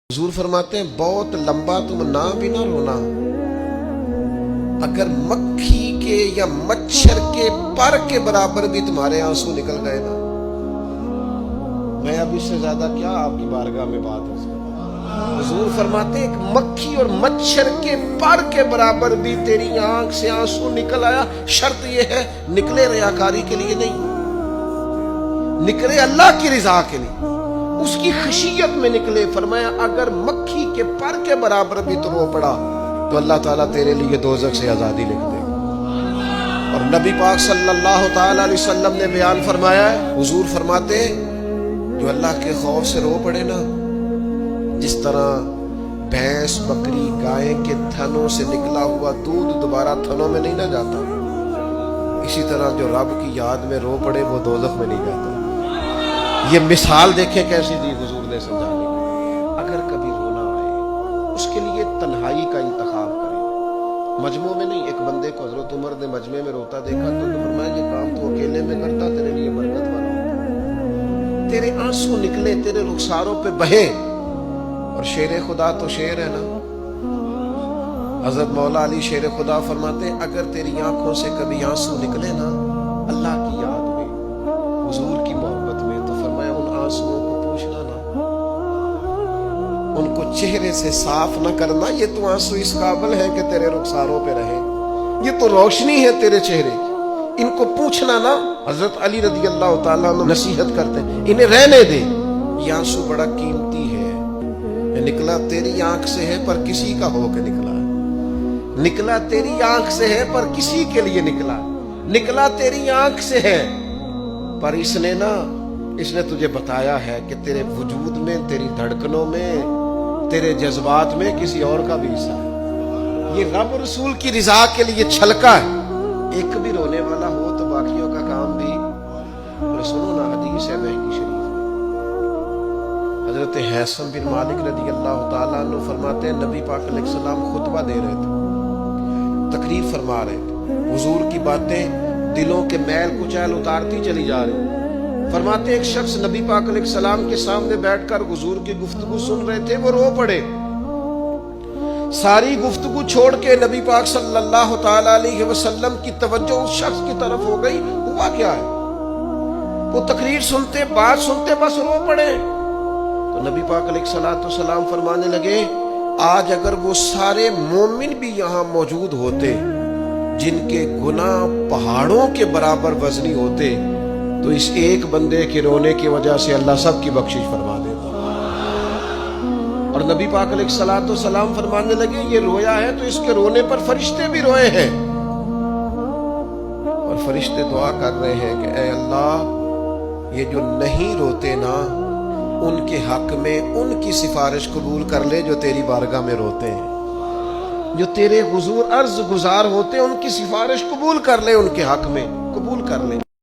हुजूर फरमाते हैं बहुत लंबा तुम ना भी ना रोना, अगर मक्खी के या मच्छर के पर के बराबर भी तुम्हारे आंसू निकल गए ना, मैं अब इससे ज्यादा क्या आपकी बारगाह में बात हो सकता। हुजूर फरमाते हैं एक मक्खी और मच्छर के पर के बराबर भी तेरी आंख से आंसू निकल आया, शर्त यह है निकले रियाकारी के लिए नहीं, निकले अल्लाह की रिजा के लिए, उसकी खशियत में निकले। फरमाया अगर मक्खी के पर के बराबर भी तो रो पड़ा तो अल्लाह ताला तेरे लिए दोज़ख से आजादी लिख देगा। और नबी पाक सल्लल्लाहु ताला अलैहि वसल्लम ने बयान फरमाया है, हुजूर फरमाते जो अल्लाह के खौफ से रो पड़े ना, जिस तरह भैंस बकरी गाय के थनों से निकला हुआ दूध दोबारा थनों में नहीं ना जाता, इसी तरह जो रब की याद में रो पड़े वो दोज़ख में नहीं जाता। ये मिसाल देखें कैसी दी हुजूर ने समझाने की। अगर कभी रोना आए उसके लिए तन्हाई का इंतखाब करें, मजमू में नहीं। एक बंदे को हजरत उमर ने मजमे में रोता देखा तो फरमाया ये काम तो अकेले में करता, तेरे लिए बरकत वाला होता, तेरे आंसू निकले, तेरे रुखसारों पे बहे। और शेर खुदा तो शेर है ना, हजरत मौला अली शेर खुदा फरमाते अगर तेरी आंखों से कभी आंसू निकले ना अल्लाह की याद में, हुजूर की मोहब्बत में, तो फरमाया उन आंसुओं को पूछना ना, उनको चेहरे से साफ ना करना, ये तो आंसू इस काबिल है कि तेरे रुखसारों पे रहे, ये तो रोशनी है तेरे चेहरे की, इनको पूछना ना। हजरत अली रज़ी अल्लाह तआला अन्हु नसीहत करते हैं इन्हें रहने दे, ये आंसू बड़ा कीमती है, ये निकला तेरी आंख से है पर किसी का होके निकला, निकला तेरी आंख से है पर किसी के लिए निकला, निकला तेरी आंख से है पर इसने तुझे बताया है कि तेरे वजूद में, तेरी धड़कनों में, तेरे जज्बात में किसी और का भी हिस्सा है। ये रब रसूल की रिजा के लिए छलका है। एक भी रोने वाला हो तो बाकियों का काम भी। और सुनो ना, हदीस है महकी शरीफ में, हजरत हैसम बिन मालिक रज़ी अल्लाह तआला अन्हु फरमाते हैं नबी पाक अलैहिस्सलाम खुतबा दे रहे थे, तकरीर फरमा रहे थे, हुजूर की बातें दिलों के मैल कुचैल उतारती चली जा रही। फरमाते एक शख्स नबी पाक अलैहिस्सलाम के सामने बैठकर हुजूर की गुफ्तगू सुन रहे थे, वो रो पड़े। सारी गुफ्तगू छोड़ के नबी पाक सल्लल्लाहु ताला अलैहि वसल्लम की तवज्जो उस शख्स की तरफ हो गई। हुआ क्या है? वो तकरीर सुनते, बात सुनते बस रो पड़े। तो नबी पाक अलैहिस्सलाम फरमाने लगे आज अगर वो सारे मोमिन भी यहाँ मौजूद होते जिनके गुनाह पहाड़ों के बराबर वजनी होते तो इस एक बंदे के रोने की वजह से अल्लाह सब की बख्शिश फरमा देता। और नबी पाक अलैहिस्सलाम फरमाने लगे ये रोया है तो इसके रोने पर फरिश्ते भी रोए हैं, और फरिश्ते दुआ कर रहे हैं कि ऐ अल्लाह ये जो नहीं रोते ना उनके हक में उनकी सिफारिश कबूल कर ले जो तेरी बारगाह में रोते हैं, जो तेरे हुजूर अर्ज गुजार होते हैं उनकी सिफारिश कबूल कर ले, उनके हक में कबूल कर ले।